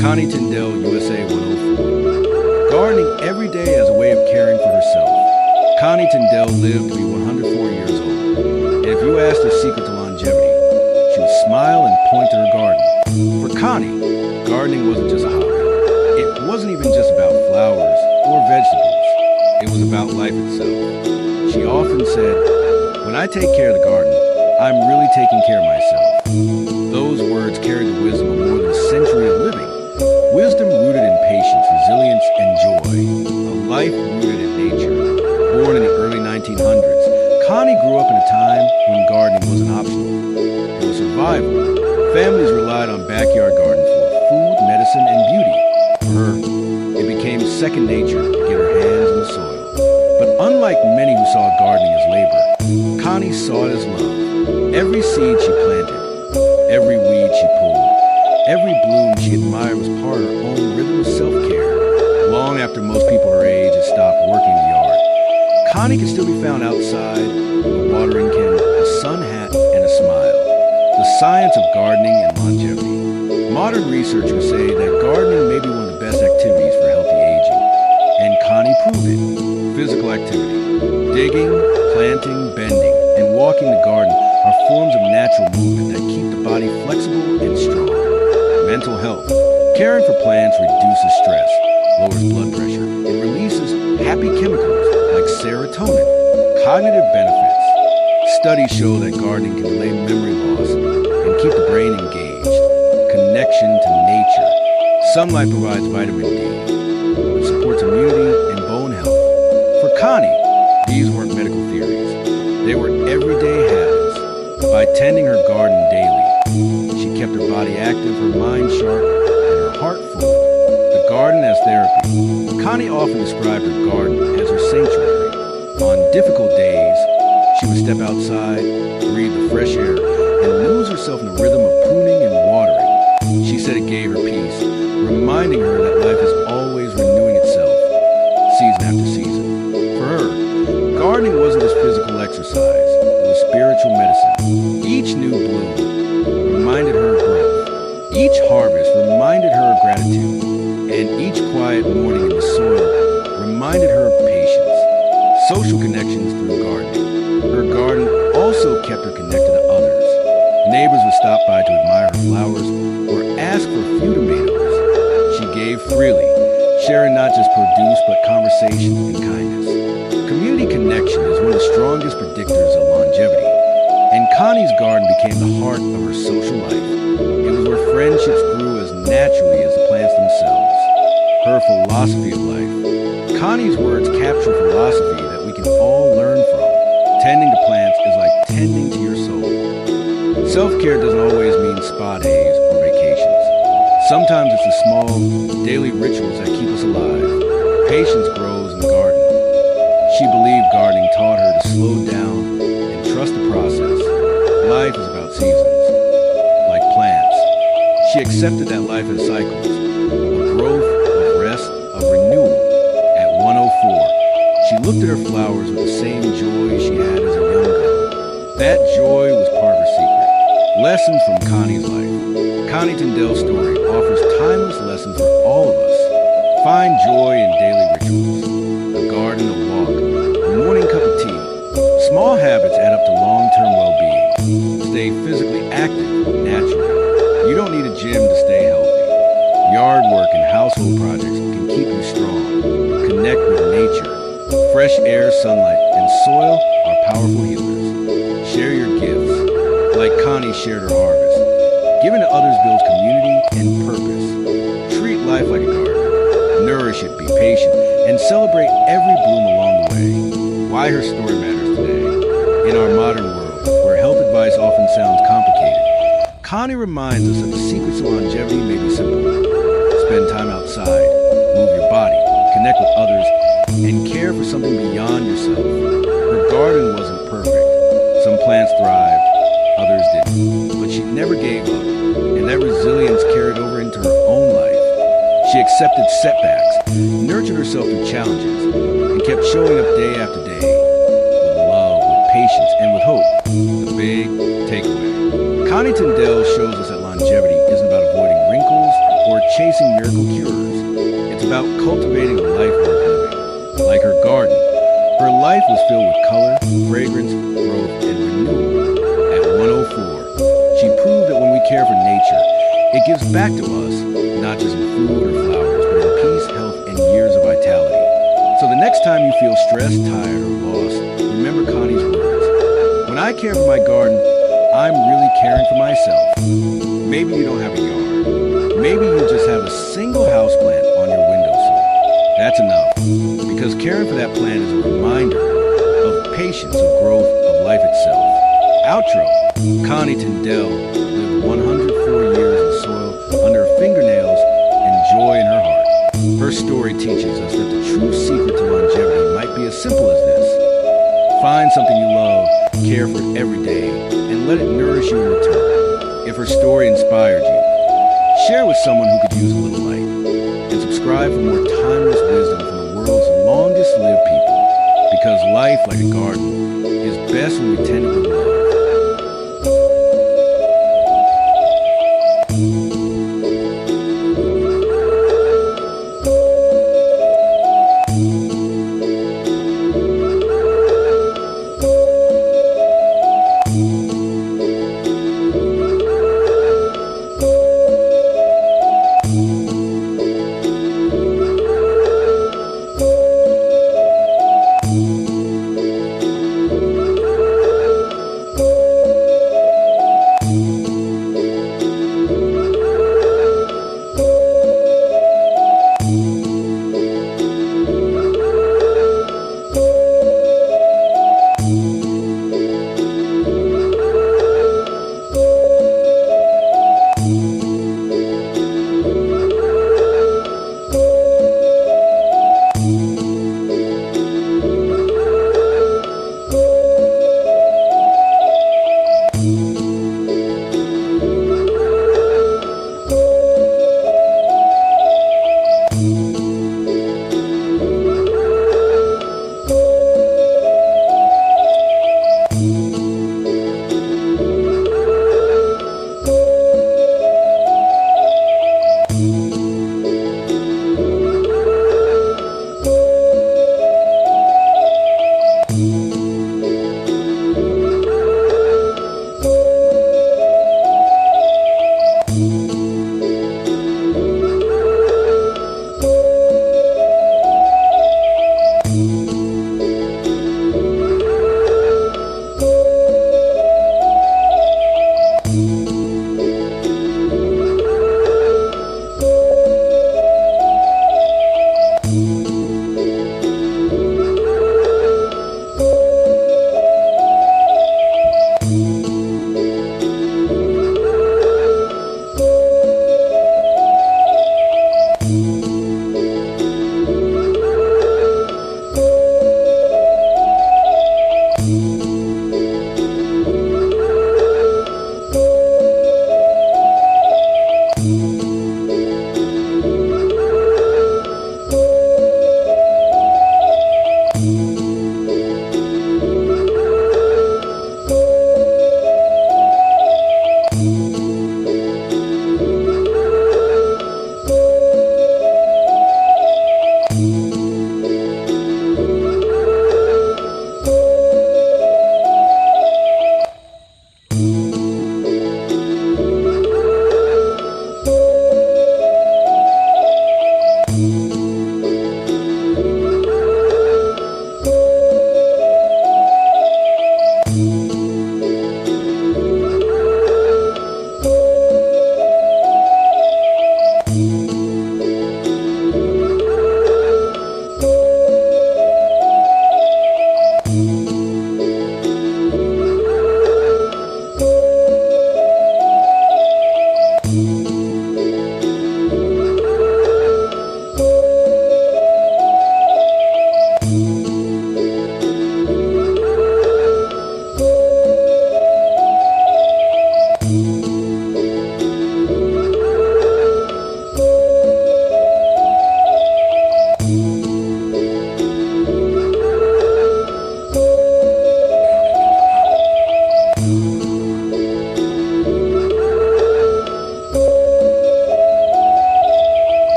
Connie Tyndall, USA 104. Gardening every day as a way of caring for herself. Connie Tyndall lived to be 104 years old. And if you asked her secret to longevity, she would smile and point to her garden. For Connie, gardening wasn't just a hobby. It wasn't even just about flowers or vegetables. It was about life itself. She often said, "When I take care of the garden, I'm really taking care of myself." Those words carried the wisdom of more than a century of living. Wisdom rooted in patience, resilience, and joy. A life rooted in nature. Born in the early 1900s, Connie grew up in a time when gardening wasn't optional. It was survival. Families relied on backyard gardens for food, medicine, and beauty. For her, it became second nature to get her hands in the soil. But unlike many who saw gardening as labor, Connie saw it as love. Every seed she planted, every weed she pulled, every bloom she admired was part of her own rhythm of self-care. Long after most people her age had stopped working the yard, Connie could still be found outside with a watering can, a sun hat, and a smile. The science of gardening and longevity. Modern researchers say that gardening may be one of the best activities for healthy aging. And Connie proved it. Physical activity. Digging, planting, bending, and walking the garden are forms of natural movement that keep the body flexible and strong. Mental health. Caring for plants reduces stress, lowers blood pressure, and releases happy chemicals like serotonin. Cognitive benefits. Studies show that gardening can delay memory loss and keep the brain engaged. Connection to nature. Sunlight provides vitamin D, which supports immunity and bone health. For Connie, these weren't medical theories. They were everyday habits. By tending her garden daily, she kept her body active, her mind sharp, and her heart full. The garden as therapy. Connie often described her garden as her sanctuary. On difficult days, she would step outside, breathe the fresh air, and lose herself in the rhythm of pruning and watering. She said it gave her peace, reminding her that life is always renewing itself, season after season. For her, gardening wasn't just physical exercise, it was spiritual medicine. Each new bloom reminded her of growth. Each harvest reminded her of gratitude. And each quiet morning in the soil reminded her of patience. Social connections through gardening. Her garden also kept her connected to others. Neighbors would stop by to admire her flowers or ask for a few tomatoes. She gave freely, sharing not just produce but conversation and kindness. Community connection is one of the strongest predictors of longevity, and Connie's garden became the heart of her social life. It was where friendships grew as naturally as the plants themselves. Her philosophy of life. Connie's words capture philosophy that we can all learn from. Tending to plants is like tending to your soul. Self-care doesn't always mean spa days or vacations. Sometimes it's the small, daily rituals that keep us alive. Patience grows in the garden. She believed gardening taught her to slow down and trust the process. Life is about seasons, like plants. She accepted that life has cycles, of growth, of rest, of renewal. At 104, she looked at her flowers with the same joy she had as a young girl. That joy was part of her secret. Lessons from Connie's life. Connie Tyndall's story offers timeless lessons for all of us. Find joy in daily rituals. A garden, a walk, a morning cup of tea. Small habits add up to long-term well-being. Stay physically active naturally. You don't need a gym to stay healthy. Yard work and household projects can keep you strong. Connect with nature. Fresh air, sunlight, and soil are powerful healers. Share your gifts. Like Connie shared her harvest. Giving to others builds community and purpose. Treat life like a garden. Nourish it, be patient, and celebrate every bloom along the way. Why her story matters today. In our modern world, where health advice often sounds complicated, Connie reminds us that the secrets of longevity may be simple. Spend time outside, move your body, connect with others, and care for something beyond yourself. Her garden wasn't perfect. Some plants thrived, others didn't. But she never gave up, and that resilience carried over into her own life. She accepted setbacks, nurtured herself through challenges, and kept showing up day after day with love, with patience, and with hope. The big takeaway. Connie Tyndall shows us that longevity isn't about avoiding wrinkles or chasing miracle cures. It's about cultivating a life worth living. Like her garden, her life was filled with color, fragrance, growth, and renewal. At 104, she proved that when we care for nature, it gives back to us, not just in food or flowers, but in peace, health, and years of vitality. So the next time you feel stressed, tired, or lost, remember Connie's words. When I care for my garden, I'm really caring for myself. Maybe you don't have a yard. Maybe you just have a single houseplant on your windowsill. That's enough, because caring for that plant is a reminder of patience, of growth, of life itself. Outro. Connie Tyndall lived 104 years in soil under her fingernails and joy in her heart. Her story teaches us that the true secret to longevity might be as simple as this. Find something you love, care for it every day, and let it nourish you in return. If her story inspired you, share with someone who could use a little light. And subscribe for more timeless wisdom from the world's longest lived people. Because life, like a garden, is best when we tend it with love.